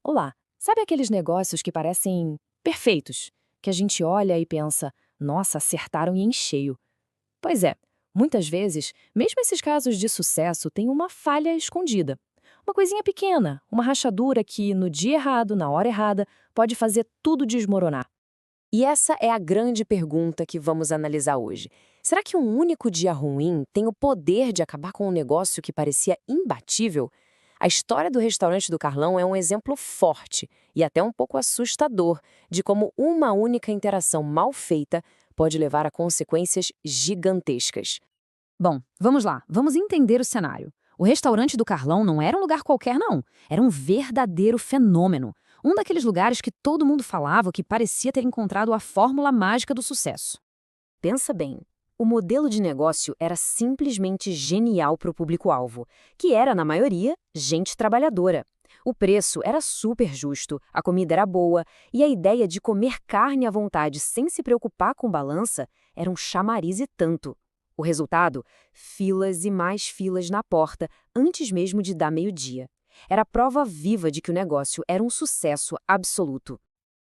Olá, sabe aqueles negócios que parecem perfeitos, que a gente olha e pensa, nossa, acertaram e em cheio? Pois é, muitas vezes, mesmo esses casos de sucesso têm uma falha escondida. Uma coisinha pequena, uma rachadura que, no dia errado, na hora errada, pode fazer tudo desmoronar. E essa é a grande pergunta que vamos analisar hoje. Será que um único dia ruim tem o poder de acabar com um negócio que parecia imbatível? A história do restaurante do Carlão é um exemplo forte e até um pouco assustador de como uma única interação mal feita pode levar a consequências gigantescas. Bom, vamos lá, vamos entender o cenário. O restaurante do Carlão não era um lugar qualquer, não. Era um verdadeiro fenômeno. Um daqueles lugares que todo mundo falava que parecia ter encontrado a fórmula mágica do sucesso. Pensa bem, o modelo de negócio era simplesmente genial para o público-alvo, que era, na maioria, gente trabalhadora. O preço era super justo, a comida era boa e a ideia de comer carne à vontade sem se preocupar com balança era um chamariz e tanto. O resultado? Filas e mais filas na porta, antes mesmo de dar meio-dia. Era prova viva de que o negócio era um sucesso absoluto.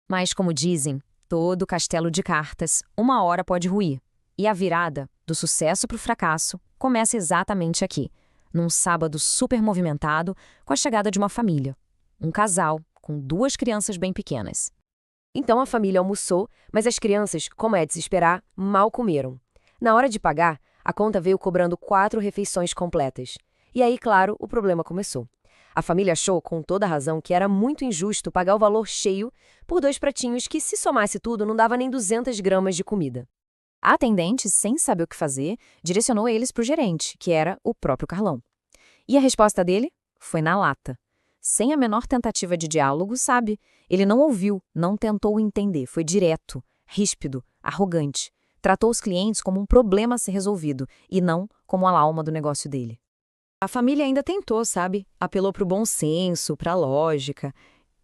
Mas, como dizem, todo castelo de cartas, uma hora pode ruir. E a virada, do sucesso para o fracasso, começa exatamente aqui, num sábado super movimentado, com a chegada de uma família. Um casal, com 2 crianças bem pequenas. Então a família almoçou, mas as crianças, como é de se esperar, mal comeram. Na hora de pagar, a conta veio cobrando 4 refeições completas. E aí, claro, o problema começou. A família achou, com toda razão, que era muito injusto pagar o valor cheio por 2 pratinhos que, se somasse tudo, não dava nem 200 gramas de comida. A atendente, sem saber o que fazer, direcionou eles para o gerente, que era o próprio Carlão. E a resposta dele foi na lata. Sem a menor tentativa de diálogo, sabe? Ele não ouviu, não tentou entender, foi direto, ríspido, arrogante. Tratou os clientes como um problema a ser resolvido e não como a alma do negócio dele. A família ainda tentou, sabe? Apelou para o bom senso, para a lógica.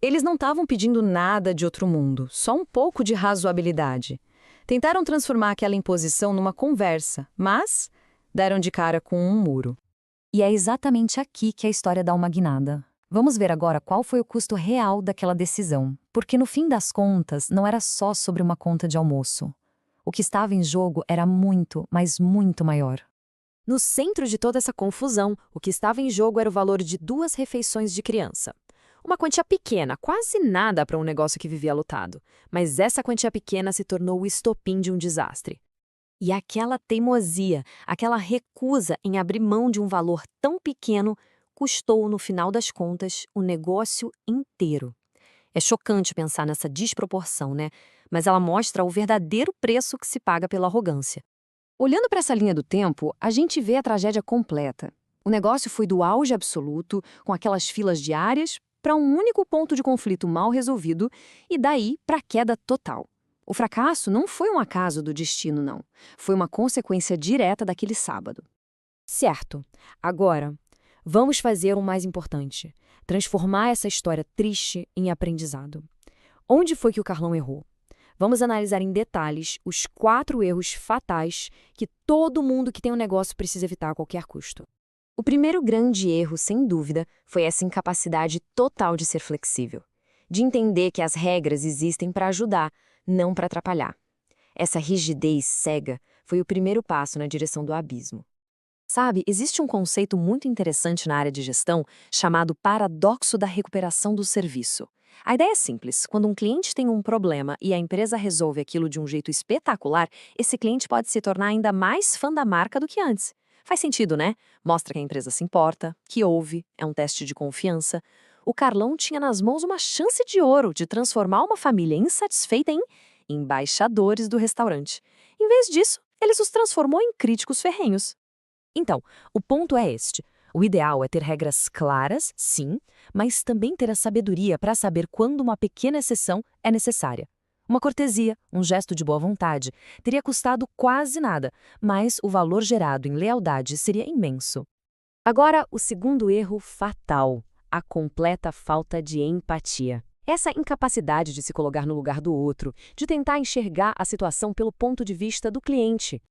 Eles não estavam pedindo nada de outro mundo, só um pouco de razoabilidade. Tentaram transformar aquela imposição numa conversa, mas deram de cara com um muro. E é exatamente aqui que a história dá uma guinada. Vamos ver agora qual foi o custo real daquela decisão, porque no fim das contas não era só sobre uma conta de almoço. O que estava em jogo era muito, mas muito maior. No centro de toda essa confusão, o que estava em jogo era o valor de 2 refeições de criança. Uma quantia pequena, quase nada para um negócio que vivia lotado. Mas essa quantia pequena se tornou o estopim de um desastre. E aquela teimosia, aquela recusa em abrir mão de um valor tão pequeno, custou, no final das contas, o negócio inteiro. É chocante pensar nessa desproporção, né? Mas ela mostra o verdadeiro preço que se paga pela arrogância. Olhando para essa linha do tempo, a gente vê a tragédia completa. O negócio foi do auge absoluto, com aquelas filas diárias, para um único ponto de conflito mal resolvido e daí para a queda total. O fracasso não foi um acaso do destino, não. Foi uma consequência direta daquele sábado. Certo. Agora, vamos fazer o mais importante: transformar essa história triste em aprendizado. Onde foi que o Carlão errou? Vamos analisar em detalhes os 4 erros fatais que todo mundo que tem um negócio precisa evitar a qualquer custo. O primeiro grande erro, sem dúvida, foi essa incapacidade total de ser flexível, de entender que as regras existem para ajudar, não para atrapalhar. Essa rigidez cega foi o primeiro passo na direção do abismo. Sabe, existe um conceito muito interessante na área de gestão chamado paradoxo da recuperação do serviço. A ideia é simples: quando um cliente tem um problema e a empresa resolve aquilo de um jeito espetacular, esse cliente pode se tornar ainda mais fã da marca do que antes. Faz sentido, né? Mostra que a empresa se importa, que ouve, é um teste de confiança. O Carlão tinha nas mãos uma chance de ouro de transformar uma família insatisfeita em embaixadores do restaurante. Em vez disso, ele os transformou em críticos ferrenhos. Então, o ponto é este. O ideal é ter regras claras, sim, mas também ter a sabedoria para saber quando uma pequena exceção é necessária. Uma cortesia, um gesto de boa vontade, teria custado quase nada, mas o valor gerado em lealdade seria imenso. Agora, o segundo erro fatal: a completa falta de empatia. Essa incapacidade de se colocar no lugar do outro, de tentar enxergar a situação pelo ponto de vista do cliente.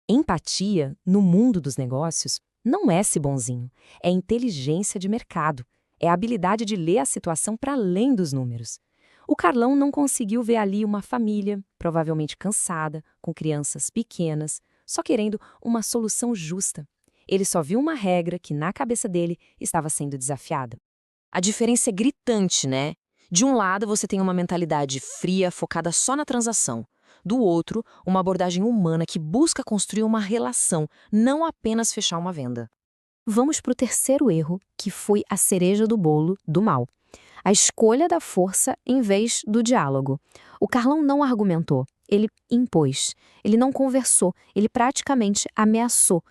Empatia, no mundo dos negócios, não é ser bonzinho, é inteligência de mercado. É a habilidade de ler a situação para além dos números. O Carlão não conseguiu ver ali uma família, provavelmente cansada, com crianças pequenas, só querendo uma solução justa. Ele só viu uma regra que, na cabeça dele, estava sendo desafiada. A diferença é gritante, né? De um lado, você tem uma mentalidade fria, focada só na transação. Do outro, uma abordagem humana que busca construir uma relação, não apenas fechar uma venda. Vamos para o terceiro erro, que foi a cereja do bolo do mal. A escolha da força em vez do diálogo. O Carlão não argumentou, ele impôs. Ele não conversou, ele praticamente ameaçou.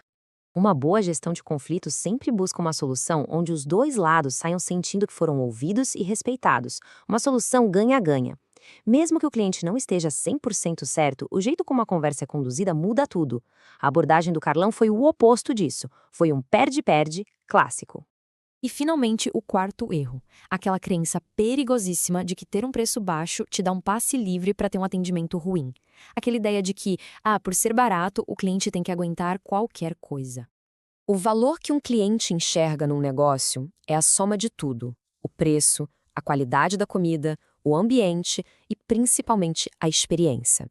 Uma boa gestão de conflitos sempre busca uma solução onde os dois lados saiam sentindo que foram ouvidos e respeitados. Uma solução ganha-ganha. Mesmo que o cliente não esteja 100% certo, o jeito como a conversa é conduzida muda tudo. A abordagem do Carlão foi o oposto disso. Foi um perde-perde clássico. E, finalmente, o quarto erro. Aquela crença perigosíssima de que ter um preço baixo te dá um passe livre para ter um atendimento ruim. Aquela ideia de que, por ser barato, o cliente tem que aguentar qualquer coisa. O valor que um cliente enxerga num negócio é a soma de tudo: o preço, a qualidade da comida, o ambiente e, principalmente, a experiência.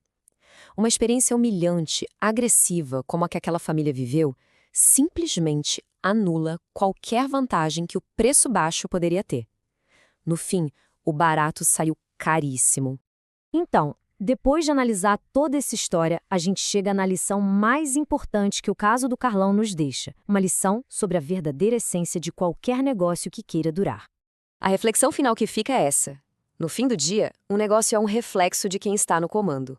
Uma experiência humilhante, agressiva, como a que aquela família viveu, simplesmente anula qualquer vantagem que o preço baixo poderia ter. No fim, o barato saiu caríssimo. Então, depois de analisar toda essa história, a gente chega na lição mais importante que o caso do Carlão nos deixa. Uma lição sobre a verdadeira essência de qualquer negócio que queira durar. A reflexão final que fica é essa. No fim do dia, um negócio é um reflexo de quem está no comando.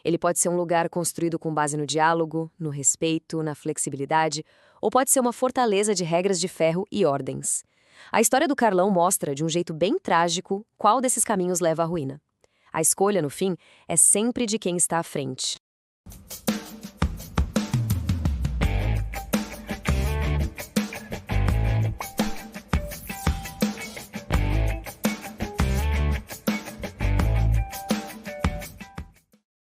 Ele pode ser um lugar construído com base no diálogo, no respeito, na flexibilidade, ou pode ser uma fortaleza de regras de ferro e ordens. A história do Carlão mostra, de um jeito bem trágico, qual desses caminhos leva à ruína. A escolha, no fim, é sempre de quem está à frente.